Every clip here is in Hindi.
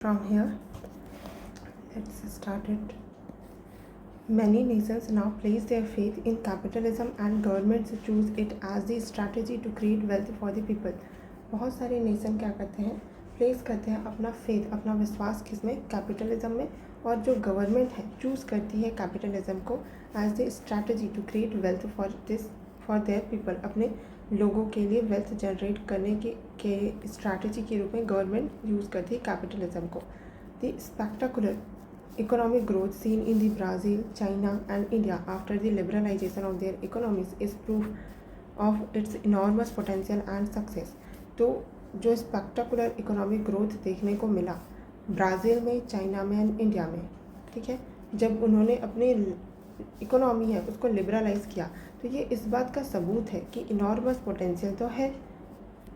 From here, let's start it. Many nations now place their faith in capitalism and governments choose it as the strategy to create wealth for the people. बहुत सारे नेशन क्या करते हैं, प्लेस करते हैं अपना फेथ, अपना विश्वास किसमें, कैपिटलिज्म में, और जो गवर्नमेंट है चूज़ करती है कैपिटलिज्म को as the strategy to create wealth for their people. अपने लोगों के लिए वेल्थ जनरेट करने के स्ट्रैटेजी के रूप में गवर्नमेंट यूज़ करती है कैपिटलिज्म को. The spectacular economic growth seen in the Brazil, China and India after the liberalization of their economies is proof of its enormous potential and success. तो जो स्पेक्टाकुलर इकोनॉमिक ग्रोथ देखने को मिला ब्राज़ील में, चाइना में एंड इंडिया में, ठीक है, जब उन्होंने अपने इकोनॉमी है उसको लिबरलाइज किया, तो ये इस बात का सबूत है कि इनॉर्मस पोटेंशियल तो है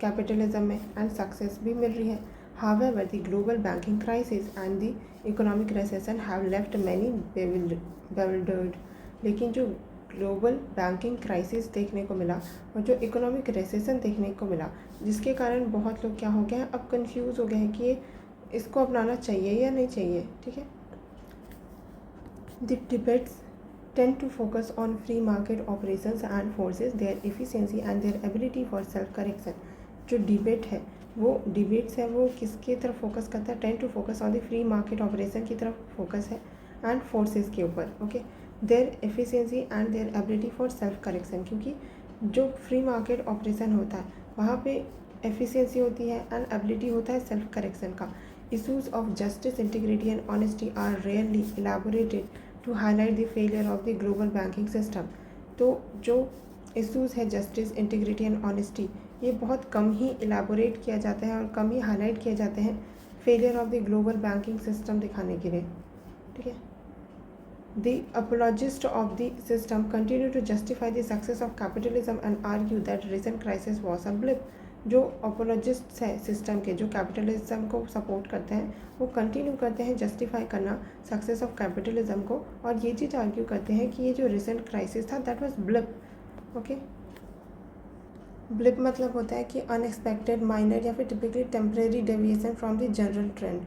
कैपिटलिज्म में एंड सक्सेस भी मिल रही है. However, the global banking crisis and the economic recession have left many bewildered. लेकिन जो ग्लोबल बैंकिंग क्राइसिस देखने को मिला और जो इकोनॉमिक रेसेशन देखने को मिला, जिसके कारण बहुत लोग क्या हो गए हैं, अब कंफ्यूज हो गए हैं कि इसको अपनाना चाहिए या नहीं चाहिए. ठीक है. The debates tend to focus on free market operations and forces their efficiency and their ability for self-correction. जो डिबेट है वो डिबेट्स है वो किसके तरफ फोकस करता है, tend to focus on the free market operation की तरफ फोकस है एंड फोर्सेस के ऊपर. Okay, their efficiency and their ability for self correction, क्योंकि जो फ्री मार्केट ऑपरेशन होता है वहाँ पे एफिशिएंसी होती है एंड एबिलिटी होता है सेल्फ करेक्शन का. Issues of justice, integrity and honesty are rarely elaborated to highlight the failure of the global banking system. तो जो इशूज़ है जस्टिस, इंटीग्रिटी एंड ऑनेस्टी, ये बहुत कम ही इलेबोरेट किया जाता है और कम ही हाईलाइट किए जाते हैं failure of the global banking system दिखाने के लिए. ठीक है. The apologist of the system continue to justify the success of capitalism and argue that recent crisis was a blip. जो अपोलॉजिस्ट है सिस्टम के, जो कैपिटलिज्म को सपोर्ट करते हैं, वो कंटिन्यू करते हैं जस्टिफाई करना सक्सेस ऑफ कैपिटलिज्म को, और ये चीज़ आर्ग्यू करते हैं कि ये जो रिसेंट क्राइसिस था that was blip. Okay, blip मतलब होता है कि अनएक्सपेक्टेड, माइनर या फिर typically temporary deviation from the general trend.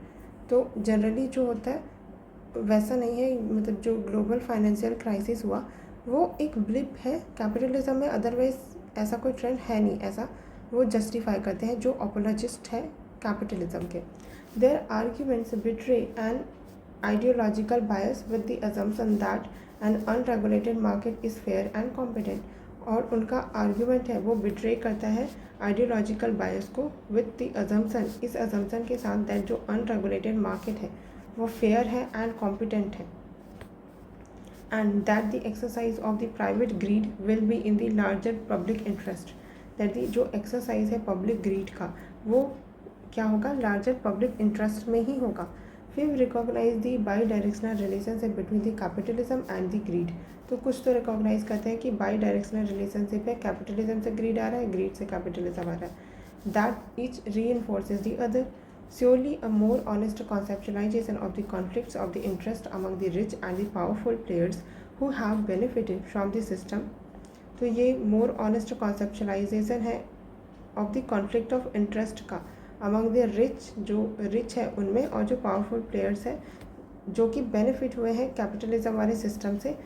तो जनरली जो होता है वैसा नहीं है, मतलब जो ग्लोबल फाइनेंशियल क्राइसिस हुआ वो एक ब्लिप है कैपिटलिज्म में, अदरवाइज ऐसा कोई ट्रेंड है नहीं, ऐसा वो जस्टिफाई करते हैं जो अपोलॉजिस्ट है कैपिटलिज्म के. Their arguments betray an ideological bias with the assumption that an unregulated market is fair and competent. और उनका आर्ग्यूमेंट है वो बिट्रे करता है आइडियोलॉजिकल बायस को विद द अजम्पशन, इस अजम्पशन के साथ दैट जो अनरेगुलेटेड मार्केट है वो फेयर है एंड कॉम्पिटेंट है, and that the exercise of the private greed will be in the larger public interest. That the जो एक्सरसाइज है पब्लिक ग्रीड का वो क्या होगा, लार्जर पब्लिक इंटरेस्ट में ही होगा. फिर recognise the bidirectional relationship between the capitalism and the greed. तो कुछ तो रिकॉग्नाइज करते हैं कि बाई डायरेक्शनल रिलेशनशिप है, कैपिटलिज्म से ग्रीड आ रहा है, ग्रीड से कैपिटलिज्म आ रहा है. That each reinforces the other. Surely a more honest conceptualization of the conflicts of the interest among the rich and the powerful players who have benefited from the system. तो ये more honest conceptualization है of the conflict of interest का among the rich, जो rich है उनमें, और जो powerful players है जो कि बेनिफिट हुए हैं कैपिटलिज्म वाले सिस्टम से,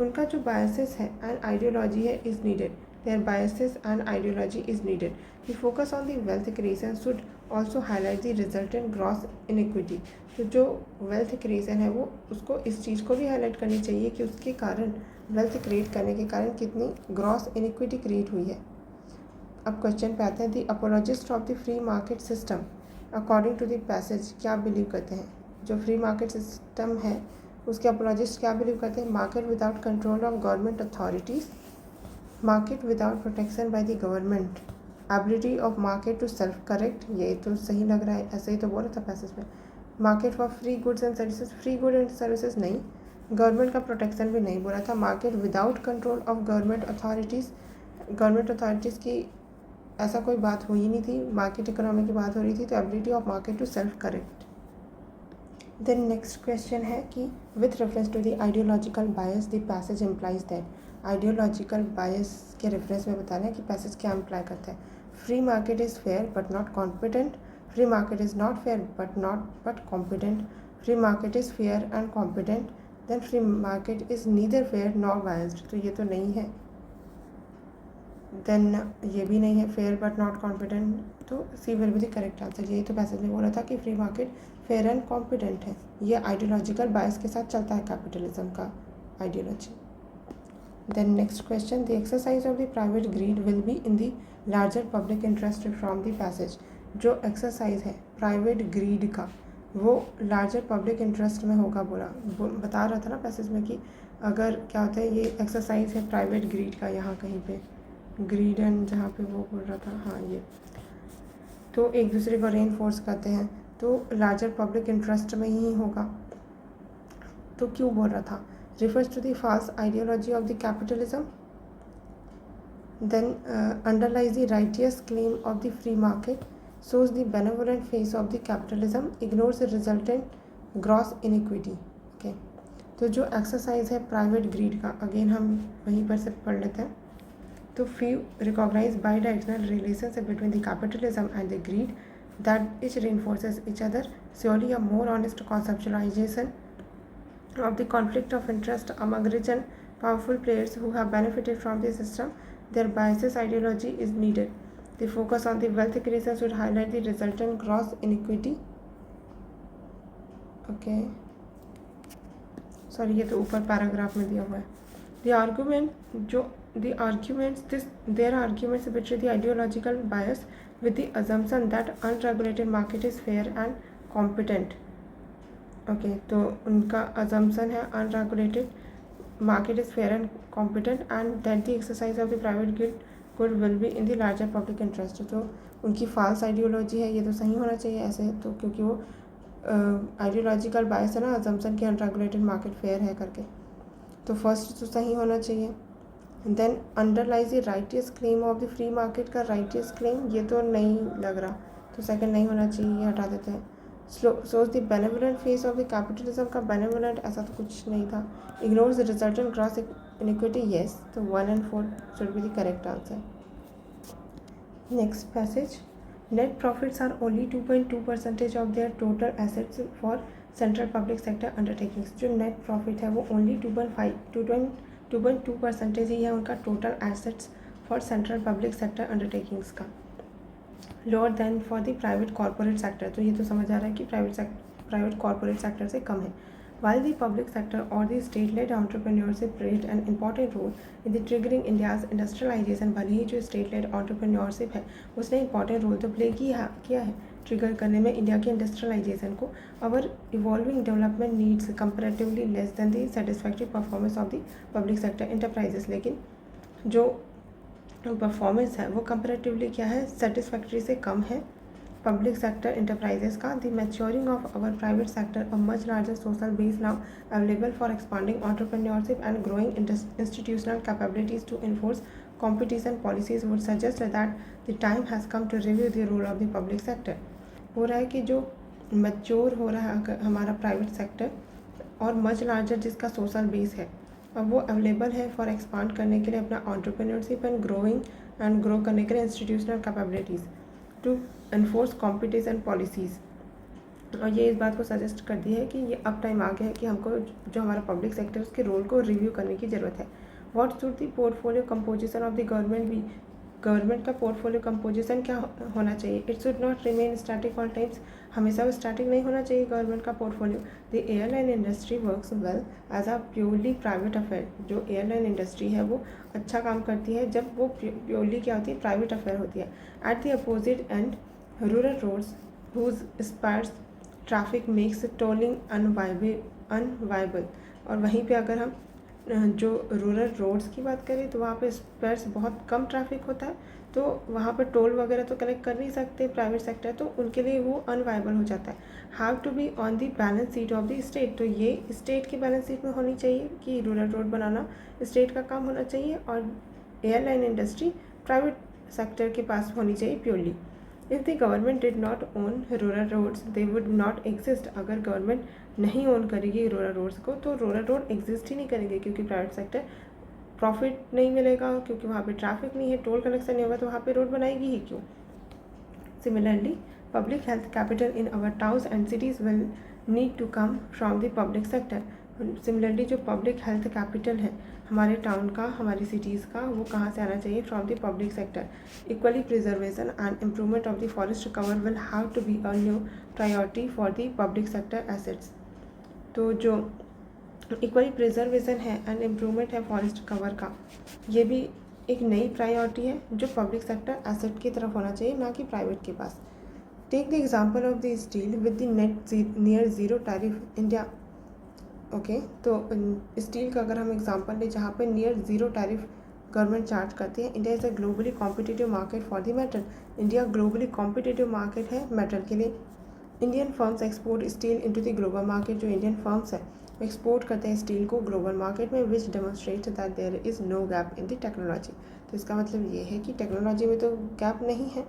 उनका जो बायसेस है एंड आइडियोलॉजी है is needed. Their biases and ideology is needed. The focus on the wealth creation should also highlight the resultant gross inequity. तो जो वेल्थ क्रिएशन है वो उसको इस चीज़ को भी हाईलाइट करनी चाहिए कि उसके कारण, वेल्थ क्रिएट करने के कारण कितनी ग्रॉस इनइक्विटी क्रिएट हुई है. अब क्वेश्चन पे आते हैं. The apologist of the free market system according to the passage क्या बिलीव करते हैं. जो फ्री मार्केट सिस्टम है उसके अपोलॉजिस्ट क्या बिलीव करते हैं. Market without control of government authorities, market without protection by the government, ability of market to self correct. ये तो सही लग रहा है, ऐसे ही तो बोला था पैसेज में. Market for free goods and services, free good and services नहीं, गवर्नमेंट का प्रोटेक्शन भी नहीं बोला था. Market without control of government authorities, government authorities की ऐसा कोई बात हुई नहीं थी, मार्केट इकोनॉमी की बात हो रही थी. तो ability of market to self correct. Then next question है कि with reference to the ideological bias the passage implies that. Ideological bias के रेफरेंस में बता रहे हैं कि पैसेज क्या इम्प्लाई करता है. Free market is fair but not competent. Free market is not fair but competent. Free market is fair and competent. Then free market is neither fair nor biased. तो ये तो नहीं है. Then ये भी नहीं है, fair but not competent. तो C will be the correct answer. यही तो पैसेज में बोला था कि free market fair and competent है. ये आइडियोलॉजिकल बायस के साथ चलता है कैपिटलिज्म का ideology. Then next question, the exercise of the private greed will be in the larger public interest from the passage. जो एक्सरसाइज है प्राइवेट ग्रीड का वो लार्जर पब्लिक इंटरेस्ट में होगा. बता रहा था ना पैसेज में कि अगर क्या होता है, ये एक्सरसाइज है प्राइवेट ग्रीड का. यहाँ कहीं पे ग्रीड एंड जहाँ पे वो बोल रहा था, हाँ ये तो एक दूसरे को रेनफोर्स करते हैं, तो लार्जर पब्लिक इंटरेस्ट में ही होगा. तो क्यों बोल रहा था, refers to the false ideology of the capitalism. Then underlies the righteous claim of the free market, shows the benevolent face of the capitalism, ignores the resultant gross inequity. Okay, तो जो एक्सरसाइज है प्राइवेट ग्रीड का, अगेन हम वहीं पर से पढ़ लेते हैं. तो few recognize bidirectional relationship between the capitalism and the greed that each reinforces each other. Surely a more honest conceptualization of the conflict of interest among rich and powerful players who have benefited from the system, their biases ideology is needed. The focus on the wealth creation should highlight the resultant gross inequity. Okay, sorry ये तो ऊपर पैराग्राफ में दिया हुआ है. The arguments their arguments betray the ideological bias with the assumption that unregulated market is fair and competent. Okay तो उनका अजम्पशन है unregulated market is fair and competent and that the exercise of the private good will be in the larger public interest. तो उनकी फॉल्स आइडियोलॉजी है, ये तो सही होना चाहिए ऐसे तो, क्योंकि वो आइडियोलॉजिकल बायस है ना, अजम्पशन की अनरेगुलेटेड मार्केट फेयर है करके. तो फर्स्ट तो सही होना चाहिए. Then underlies the righteous claim of the free market का राइटियस क्लेम, ये तो नहीं लग रहा, तो सेकंड नहीं होना चाहिए, ये हटा देते हैं. shows the benevolent face of the capitalism का benevolent ऐसा तो कुछ नहीं था. ignores the resultant gross inequity, yes, तो 1 and 4 should be the correct answer. Next passage, net profits are only 2.2% of their total assets for central public sector undertakings. जो net profit है वो only 2.2% ही है उनका total assets for central public sector undertakings का, lower than for the private corporate sector. तो ये तो समझ आ रहा है कि प्राइवेट कॉरपोरेट सेक्टर से कम है. वाइल द पब्लिक सेक्टर और the state led entrepreneurship played an important role in the triggering India's industrialisation. भले ही जो स्टेट लेड एंटरप्रेन्योरशिप है उसने इंपॉर्टेंट रोल तो प्ले किया है ट्रिगर करने में इंडिया के इंडस्ट्रियलाइजेशन को. Our evolving development needs comparatively less than the satisfactory performance of the public sector enterprises. लेकिन जो परफॉर्मेंस है वो कंपेरेटिवली क्या है, सेटिस्फैक्ट्री से कम है पब्लिक सेक्टर इंटरप्राइजेस का. The maturing of our private sector a much larger social base now available for expanding entrepreneurship and growing institutional capabilities to enforce competition policies would suggest that the time has come to review the role of the public sector. हो रहा है कि जो मैच्योर हो रहा है हमारा प्राइवेट सेक्टर और मच लार्जर जिसका सोशल बेस है, अब वो अवेलेबल है फॉर एक्सपांड करने के लिए अपना एंटरप्रेन्योरशिप एंड ग्रो करने के लिए institutional capabilities to enforce competition policies. और ये इस बात को सजेस्ट कर दिया है कि ये अब टाइम आ गया है कि हमको जो हमारा पब्लिक सेक्टर है उसके रोल को रिव्यू करने की ज़रूरत है. What should the portfolio composition of the government भी, गवर्नमेंट का पोर्टफोलियो कंपोजिशन क्या होना चाहिए. It should not remain static all times, हमेशा वो स्टैटिक नहीं होना चाहिए गवर्नमेंट का portfolio. The airline industry works well as a purely private affair. जो एयरलाइन इंडस्ट्री है वो अच्छा काम करती है जब वो प्योरली क्या होती है, प्राइवेट अफेयर होती है. At the opposite end rural roads whose sparse traffic makes tolling unviable. और वहीं पे अगर हम जो रूरल रोड्स की बात करें तो वहाँ पे स्पेयर्स बहुत कम ट्रैफिक होता है, तो वहाँ पर टोल वगैरह तो कलेक्ट कर नहीं सकते प्राइवेट सेक्टर, तो उनके लिए वो अनवाइबल हो जाता है. Have to be on the balance sheet of the state. तो ये स्टेट की बैलेंस शीट में होनी चाहिए कि रूरल रोड बनाना स्टेट का काम होना चाहिए और एयरलाइन इंडस्ट्री प्राइवेट सेक्टर के पास होनी चाहिए purely. If the government did not own rural roads they would not exist. अगर गवर्नमेंट नहीं ओन करेगी रूरल रोड्स को तो रूरल रोड एग्जिस्ट ही नहीं करेंगे, क्योंकि प्राइवेट सेक्टर प्रॉफिट नहीं मिलेगा, क्योंकि वहाँ पे ट्रैफिक नहीं है, टोल कलेक्शन नहीं होगा, तो वहाँ पे रोड बनाएगी ही क्यों. Similarly Public health capital in our towns and cities will need to come from the public sector. Similarly जो पब्लिक हेल्थ कैपिटल है हमारे टाउन का, हमारी सिटीज़ का, वो कहाँ से आना चाहिए? From the public sector. Equally preservation and improvement of the forest cover will have to be a new priority for the public sector assets. तो जो इक्वली प्रिजर्वेशन है एंड इम्प्रूवमेंट है फॉरेस्ट कवर का, ये भी एक नई प्रायोरिटी है जो पब्लिक सेक्टर एसेट की तरफ होना चाहिए, ना कि प्राइवेट के पास. Take the example of the steel with the net near zero tariff India. Okay, तो स्टील का अगर हम एग्जांपल लें जहाँ पे near zero tariff government charge करती है. India is a globally competitive market for the metal. India globally competitive market है मेटल के लिए. Indian firms export steel into the global market. जो इंडियन फर्म्स है एक्सपोर्ट करते हैं स्टील को ग्लोबल मार्केट में, which demonstrate that there is no gap in the technology. तो इसका मतलब ये है कि टेक्नोलॉजी में तो गैप नहीं है.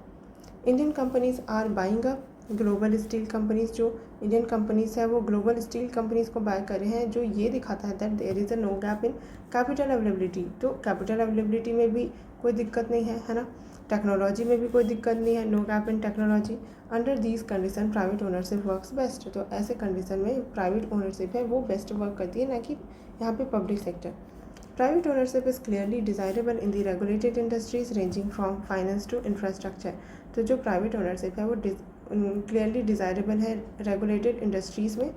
Indian companies are buying up global steel companies. जो इंडियन कंपनीज है वो ग्लोबल स्टील कंपनीज को बाय कर रहे हैं, जो ये दिखाता है that there is a no gap in capital availability. तो कैपिटल अवेलेबिलिटी में भी कोई दिक्कत नहीं है ना. टेक्नोलॉजी में भी कोई दिक्कत नहीं है, no gap in technology. Under these condition private ownership works best. तो ऐसे कंडीशन में प्राइवेट ओनरशिप है वो बेस्ट वर्क करती है, ना कि यहाँ पे public sector. Private ownership is clearly desirable in the regulated industries ranging from finance to infrastructure. तो जो प्राइवेट ओनरशिप है वो क्लियरली डिज़ायरेबल है रेगुलेटेड इंडस्ट्रीज़ में,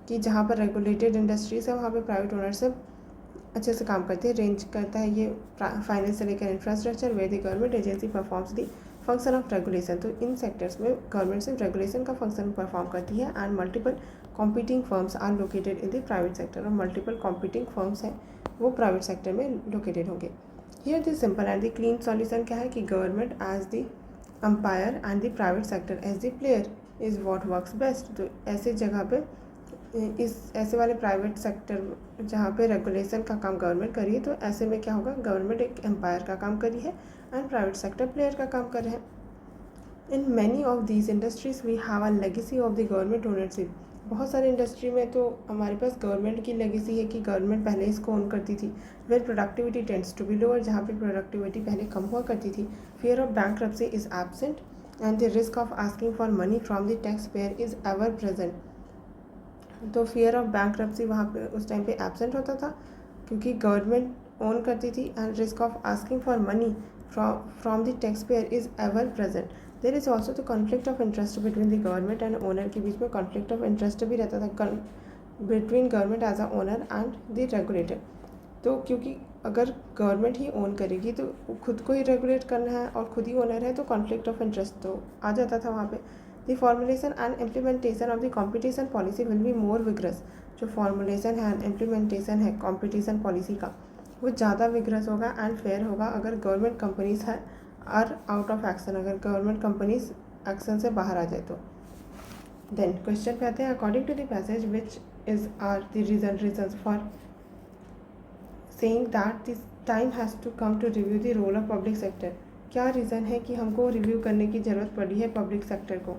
कि जहाँ पर रेगुलेटेड इंडस्ट्रीज़ है वहाँ पे प्राइवेट ओनरशिप अच्छे से काम करती है. रेंज करता है ये फाइनेंस से लेकर infrastructure, where the government agency performs the function of regulation. तो इन सेक्टर्स में गवर्नमेंट सिर्फ रेगुलेशन का फंक्शन परफॉर्म करती है. And multiple competing firms are located in the private sector. और मल्टीपल कॉम्पीटिंग फर्म्स हैं वो प्राइवेट सेक्टर में लोकेटेड होंगे. Here the simple and the clean solution क्या है कि government as the umpire and the private sector as the player is what works best. तो ऐसे जगह पे इस ऐसे वाले प्राइवेट सेक्टर जहाँ पे रेगुलेशन का काम गवर्नमेंट करी है, तो ऐसे में क्या होगा, गवर्नमेंट एक एम्पायर का काम करी है एंड प्राइवेट सेक्टर प्लेयर का काम कर रहे हैं. In many of these industries we have a legacy of the government ownership. बहुत सारे इंडस्ट्री में तो हमारे पास गवर्नमेंट की लेगेसी है कि गवर्नमेंट पहले इसको ओन करती थी. Where productivity tends to be lower. जहाँ पे प्रोडक्टिविटी पहले कम हुआ करती थी. Fear of bankruptcy is absent and the risk of asking for money from the tax payer is ever present. तो फियर ऑफ बैंक्रप्सी वहाँ पे उस टाइम पे एब्सेंट होता था क्योंकि गवर्नमेंट ओन करती थी. And risk of asking for money from the tax payer is ever present. There is also the conflict of interest between the government and owner. के बीच में कॉन्फ्लिक्ट ऑफ इंटरेस्ट भी रहता था between government as a owner and the regulator. तो क्योंकि अगर गवर्नमेंट ही ओन करेगी तो खुद को ही रेगुलेट करना है और खुद ही ओनर है, तो कॉन्फ्लिक्ट ऑफ इंटरेस्ट तो आ जाता था वहाँ पे. The formulation and implementation of the competition policy will be more vigorous. जो फॉर्मुलेशन है एंड इम्प्लीमेंटेशन है कॉम्पिटिशन पॉलिसी का, वो ज़्यादा विग्रस होगा एंड फेयर होगा अगर गवर्नमेंट कंपनीज है आर आउट ऑफ एक्शन. अगर गवर्नमेंट कंपनीज एक्शन से बाहर आ जाए तो. देन क्वेश्चन पे आते हैं. According to the passage which is are the reasons for saying that this time has to come to review the role of public sector. क्या रीज़न है कि हमको रिव्यू करने की ज़रूरत पड़ी है पब्लिक सेक्टर को?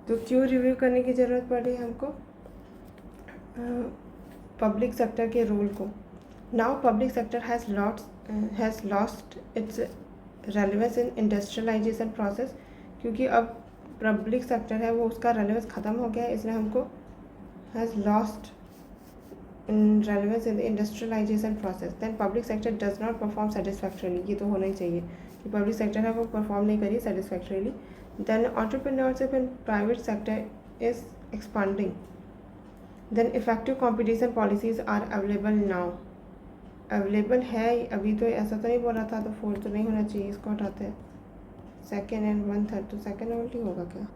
तो क्यों रिव्यू करने की ज़रूरत पड़ी हमको पब्लिक सेक्टर के रोल को? Now public sector has lost its relevance in industrialisation process. क्योंकि अब पब्लिक सेक्टर है वो उसका रेलेवेंस ख़त्म हो गया है, इसलिए हमको has lost in relevance in the industrialisation process. Then public sector does not perform satisfactorily. ये तो होना ही चाहिए कि पब्लिक सेक्टर है वो परफॉर्म नहीं करी satisfactorily. Then entrepreneurship in private sector is expanding. Then effective competition policies are available now. Available है अभी, तो ऐसा तो नहीं बोला था, तो 4 तो नहीं होना चाहिए, इसको हटाते हैं. सेकेंड एंड 1/3, तो सेकेंड उल्टी होगा क्या?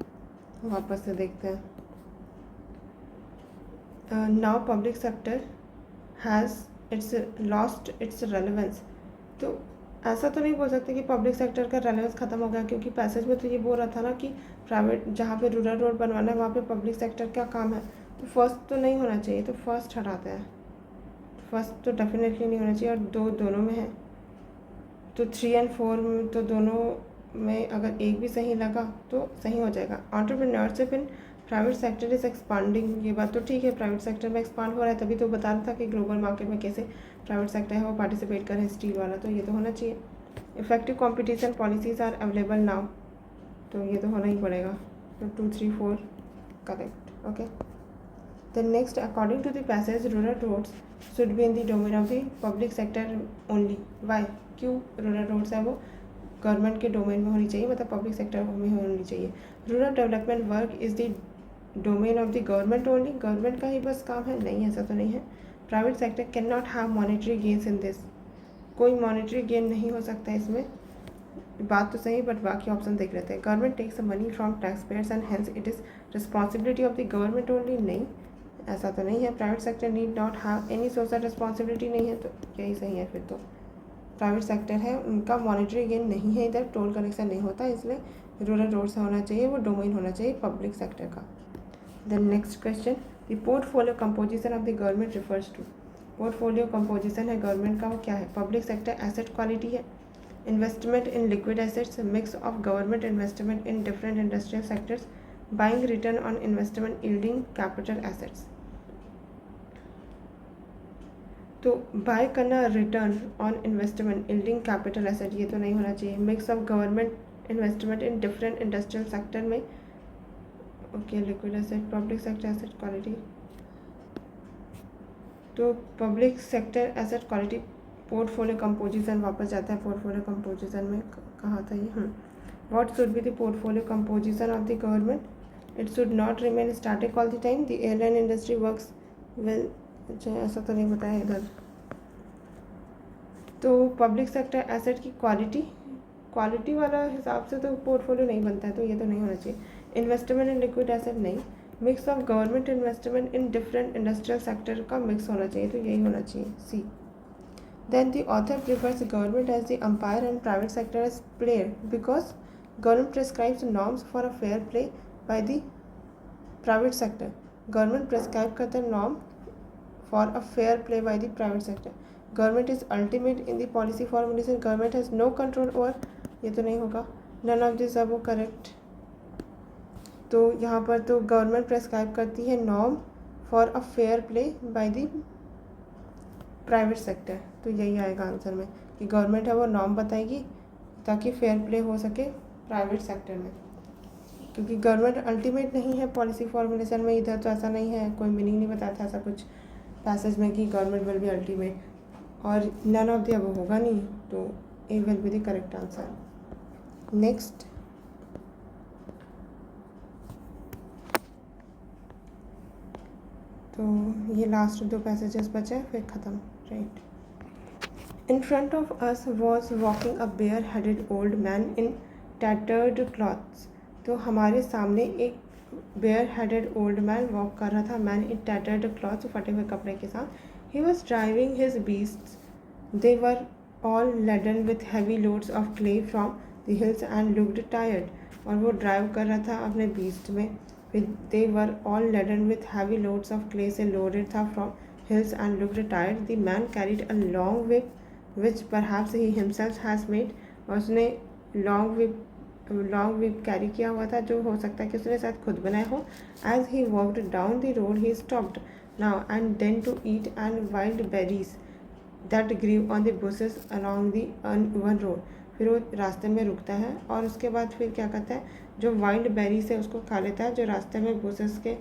वापस से देखते हैं. Now public sector has its lost its relevance. तो ऐसा तो नहीं बोल सकते कि पब्लिक सेक्टर का रेलेवेंस ख़त्म हो गया, क्योंकि पैसेज में तो ये बोल रहा था ना कि प्राइवेट जहाँ पे रूरल रोड बनवाना है वहाँ पे पब्लिक सेक्टर का काम है. तो फर्स्ट तो नहीं होना चाहिए, तो फर्स्ट हटाते हैं. फर्स्ट तो डेफिनेटली नहीं होना चाहिए, और दोनों में है. तो 3 और 4 में तो दोनों में अगर एक भी सही लगा तो सही हो जाएगा. Entrepreneurship in private sector is expanding. ये बात तो ठीक है, प्राइवेट सेक्टर में एक्सपांड हो रहा है, तभी तो बता रहा था कि ग्लोबल मार्केट में कैसे प्राइवेट सेक्टर है वो पार्टिसिपेट कर रहे हैं स्टील वाला, तो ये तो होना चाहिए. Effective competition policies are available now. तो ये तो होना ही पड़ेगा, तो 2, 3, 4 correct. Okay. The next, according to the passage rural roads should be in the domain of the public sector only. Why? क्यों रूरल रोड्स है वो गवर्नमेंट के डोमेन में होनी चाहिए, मतलब पब्लिक सेक्टर में होनी चाहिए. Rural development work is the domain of the government only. Government का ही बस काम है? नहीं, ऐसा तो नहीं है. Private sector can not have monetary gains in this. कोई मॉनेटरी गेन नहीं हो सकता इसमें. बात तो सही, बट बाकी ऑप्शन देख लेते हैं. Government takes money from tax payers and hence it is responsibility of the government only. नहीं, ऐसा तो नहीं है. Private sector need not have any social responsibility. नहीं है, तो यही सही है. फिर तो प्राइवेट सेक्टर है, उनका मॉनेटरी गेन नहीं है, इधर टोल कलेक्शन नहीं होता, इसलिए रूरल रोड से होना चाहिए, वो डोमेन होना चाहिए पब्लिक सेक्टर का. Then next question, the portfolio composition of the government refers to. Portfolio composition है गवर्नमेंट का, वो क्या है? पब्लिक सेक्टर एसेट क्वालिटी है, investment in liquid assets, mix of government investment in different industrial sectors, buying return on investment yielding capital assets. तो बाय करना return on investment yielding capital asset, ये तो नहीं होना चाहिए. Mix of government investment in different industrial sector में, okay, liquid asset, public sector asset quality. तो public sector asset quality portfolio composition वापस जाता है. पोर्टफोलियो कंपोजिशन में कहाँ था ये? What should be the portfolio composition of the government? It should not remain static all the time. The airline industry works well. अच्छा, ऐसा तो नहीं बताया इधर. तो पब्लिक सेक्टर एसेट की क्वालिटी वाला हिसाब से तो पोर्टफोलियो नहीं बनता है, तो ये तो नहीं होना चाहिए. इन्वेस्टमेंट इन लिक्विड एसेट नहीं. Mix of government investment in different industrial sector का मिक्स होना चाहिए, तो यही होना चाहिए, C. Then the author prefers government as the umpire and private sector as player because government prescribes norms for a fair play by the private sector. Government prescribe करता है norm for a fair play by the private sector. Government is ultimate in the policy formulation. Government has no control over. ये तो नहीं होगा. None of this are वो correct. तो यहाँ पर तो गवर्नमेंट प्रेस्क्राइब करती है norm for a fair play by the private sector. तो यही आएगा आंसर में कि गवर्नमेंट है वो नॉर्म बताएगी ताकि फेयर प्ले हो सके प्राइवेट सेक्टर में. क्योंकि गवर्नमेंट अल्टीमेट नहीं है पॉलिसी फॉर्मुलेशन में, इधर तो ऐसा नहीं है, कोई मीनिंग नहीं बताया था ऐसा कुछ पैसेज में कि गवर्नमेंट विल बी अल्टीमेट, और नन ऑफ द अब होगा नहीं, तो A will be the correct answer. Next, तो ये लास्ट 2 पैसेजेस बचे, फिर ख़त्म. Right. In front of us was walking a bare headed old man in tattered clothes. तो हमारे सामने एक bare headed old man walk कर रहा था. मैन इन टैटर्ड क्लॉथ्स, फटे हुए कपड़े के साथ. He was driving his beasts. They were all laden with heavy loads of clay from the hills and looked tired. और वो ड्राइव कर रहा था अपने बीस्ट में. फिर they were all laden with heavy loads of clay से लोडेड था from hills and looked tired. The man carried a long whip which perhaps he himself has made. और उसने लॉन्ग whip कैरी किया हुआ था, जो हो सकता है कि उसने शायद खुद बनाया हो. As he walked down the road he stopped now and then to eat and wild berries that grew on the bushes along the uneven road. फिर वो रास्ते में रुकता है और उसके बाद फिर क्या करता है, जो वाइल्ड बेरीज है उसको खा लेता है जो रास्ते में बुशेस के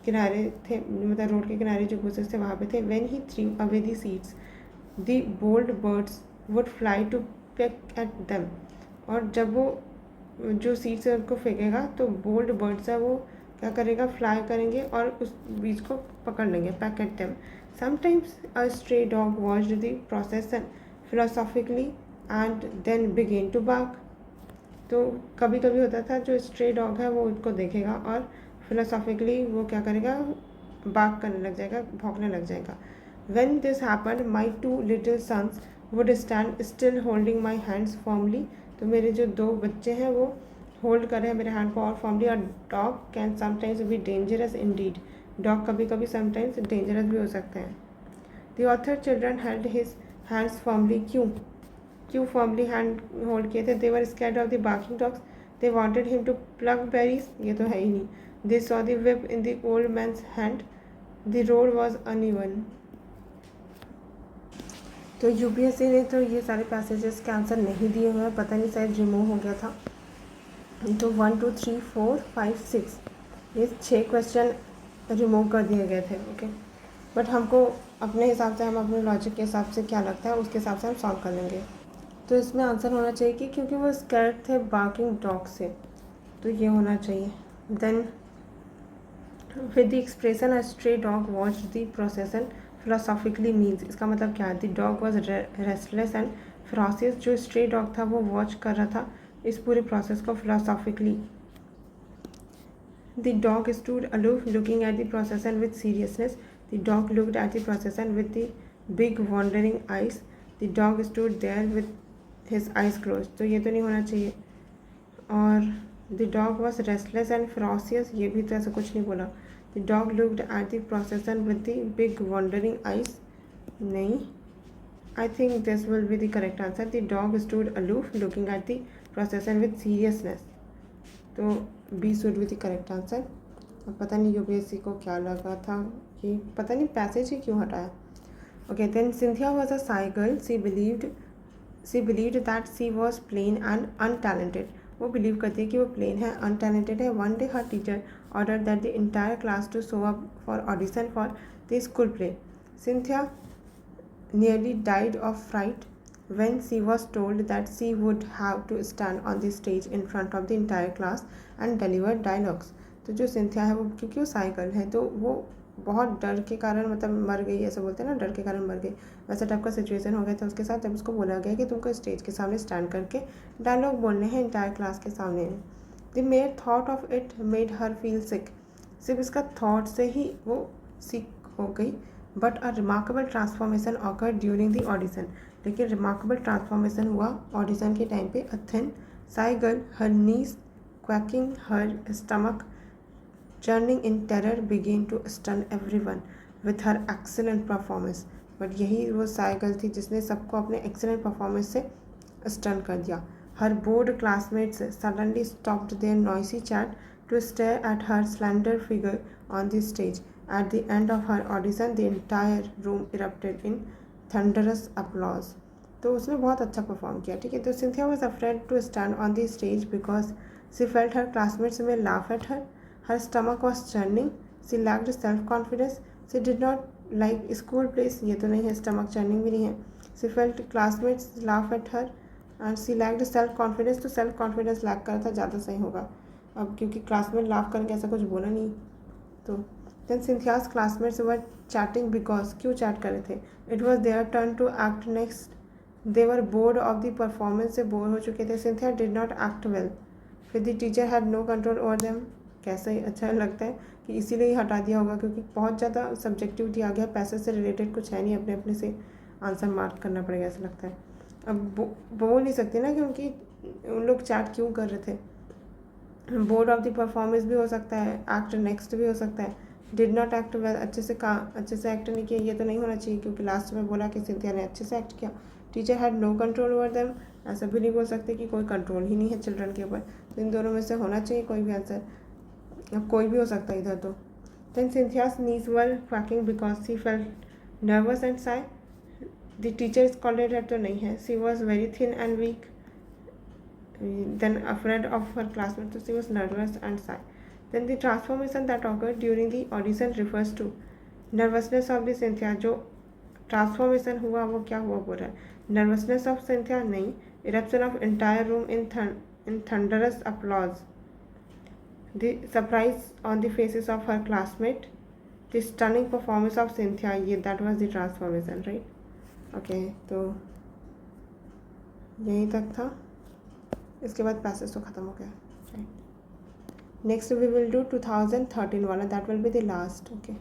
किनारे थे, मतलब रोड के किनारे जो बुशेस थे वहाँ पे थे. When he threw away the seeds the bold birds would fly to peck at them. और जब वो जो सीड्स है उनको फेंकेगा तो बोल्ड बर्ड्स है वो क्या करेगा, फ्लाई करेंगे और उस बीज को पकड़ लेंगे, pack at them. Sometimes a stray dog watched the procession philosophically and then began to bark. तो कभी कभी होता था जो स्ट्रे डॉग है वो उनको देखेगा और फिलोसॉफिकली वो क्या करेगा, बार्क करने लग जाएगा, भौंकने लग जाएगा. When this happened, my 2 little sons would stand still holding my hands firmly. तो मेरे जो 2 बच्चे हैं वो होल्ड कर रहे हैं मेरे हैंड को और फॉर्मली. और dog can sometimes be dangerous indeed. Dog कभी कभी समटाइम्स डेंजरस भी हो सकते हैं. The author children held his hands firmly. क्यों फर्मली हैंड होल्ड किए थे? They were scared of the barking dogs. They wanted him to plug berries. ये तो है ही नहीं. They saw the whip in the old man's hand. The road was uneven. तो यूपीएससी ने तो ये सारे पैसेजेस के आंसर नहीं दिए हुए हैं, पता नहीं शायद रिमूव हो गया था. तो 1 2 3 4 5 6 ये 6 क्वेश्चन रिमूव कर दिए गए थे। ओके, बट हमको अपने हिसाब से, हम अपने लॉजिक के हिसाब से क्या लगता है उसके हिसाब से हम सॉल्व कर लेंगे। तो इसमें आंसर होना चाहिए कि क्योंकि वो स्कैर्ड थे बार्किंग डॉग से, तो ये होना चाहिए। Then with the expression a stray dog watch the procession philosophically means, इसका मतलब क्या है? The dog was restless and ferocious. जो स्ट्रे डॉग था वो वॉच कर रहा था इस पूरे प्रोसेस को philosophically. The dog stood aloof, looking at the procession with seriousness. The dog looked at the procession with the big wandering eyes. The dog stood there with his eyes closed. तो ये तो नहीं होना चाहिए। और the dog was restless and ferocious, ये भी तो ऐसा कुछ नहीं बोला। The dog looked at the procession with the big wandering eyes, नहीं। I think this will be the correct answer. The dog stood aloof, looking at the procession with seriousness. तो B should be the correct answer. अब पता नहीं यूपीएससी को क्या लगा था, ये पता नहीं पैसेज ही क्यों हटाया। Okay, then Cynthia was a shy girl. She believed that she was plain and untalented. वो बिलीव करती है कि वो प्लेन है, अनटैलेंटेड है। One day her teacher order that the entire class to show up for audition for the school play. Cynthia nearly died of fright when she was told that she would have to stand on the stage in front of the entire class and deliver dialogues. तो जो सिंथिया है वो, क्योंकि वो साइकिल है तो वो बहुत डर के कारण मतलब मर गई, ऐसा बोलते हैं ना, डर के कारण मर गई। वैसा टाइप का सिचुएशन हो गया था उसके साथ जब उसको बोला गया कि तुमको स्टेज के सामने स्टैंड करके डायलॉग बोलने हैं इंटायर क्लास के सामने। The mere thought of it made her feel sick. सिर्फ इसका थॉट से ही वो सिक हो गई। But a remarkable transformation occur during the audition, लेकिन रिमार्केबल ट्रांसफॉर्मेशन हुआ ऑडिशन के टाइम पे। A thin shy girl, her knees quaking, her stomach churning in terror, began to stun everyone with her excellent performance. But यही वो साई गर्ल थी जिसने सबको अपने एक्सेलेंट परफॉर्मेंस से स्टन कर दिया। Her bored classmates suddenly stopped their noisy chat to stare at her slender figure on the stage. At the end of her audition, the entire room erupted in thunderous applause. तो उसने बहुत अच्छा परफॉर्म किया, ठीक है। तो Cynthia was afraid to stand on the stage because she felt her classmates may laugh at her. Her stomach was churning. She lacked self-confidence. She did not like school plays. ये तो नहीं है, stomach churning भी नहीं है। She felt classmates laugh at her and she lacked self-confidence. तो self-confidence lack करा था, ज़्यादा सही होगा। अब क्योंकि classmate laugh करेंगे ऐसा कुछ बोला नहीं तो। Then Cynthia's classmates were chatting because क्यों chat कर रहे थे? It was their turn to act next. They were bored of the performance, से बोर हो चुके थे। Cynthia did not act well. फिर the teacher had no control over them. कैसा ही अच्छा लगता है कि इसीलिए ही हटा दिया होगा क्योंकि बहुत ज़्यादा सब्जेक्टिविटी आ गया, पैसे से रिलेटेड कुछ है नहीं, अपने अपने से आंसर मार्क करना पड़ेगा ऐसा लगता है। अब बोल नहीं सकते ना क्योंकि उन लोग चैट क्यों कर रहे थे। बोर्ड ऑफ द परफॉर्मेंस भी हो सकता है, एक्ट नेक्स्ट भी हो सकता है। डिड नॉट एक्ट वेल, अच्छे से एक्ट नहीं किया, ये तो नहीं होना चाहिए क्योंकि लास्ट में बोला कि सिंथिया ने अच्छे से एक्ट किया। Teacher had no control over them, ऐसा भी नहीं बोल सकते कि कोई कंट्रोल ही नहीं है चिल्ड्रन के ऊपर। तो इन दोनों में से होना चाहिए कोई भी आंसर, अब कोई भी हो सकता है इधर तो। Then Cynthia's knees were quaking because she felt nervous and shy. The teacher scolded her, तो नहीं है। She was very thin and weak, then afraid of her classmate, तो she was nervous and shy. Then the transformation that occurred during the audition refers to nervousness of the Cynthia. जो ट्रांसफॉर्मेशन हुआ वो क्या हुआ बोल रहा है? नर्वसनेस ऑफ सिंथिया नहीं, eruption of entire room in thunderous applause, the surprise on the faces of her classmate, the stunning performance of Cynthia, ये that was the transformation, right? Okay, तो यहीं तक था, इसके बाद पैसेज तो ख़त्म हो गया, right? Next we will do 2013 वाला, that will be the last, okay?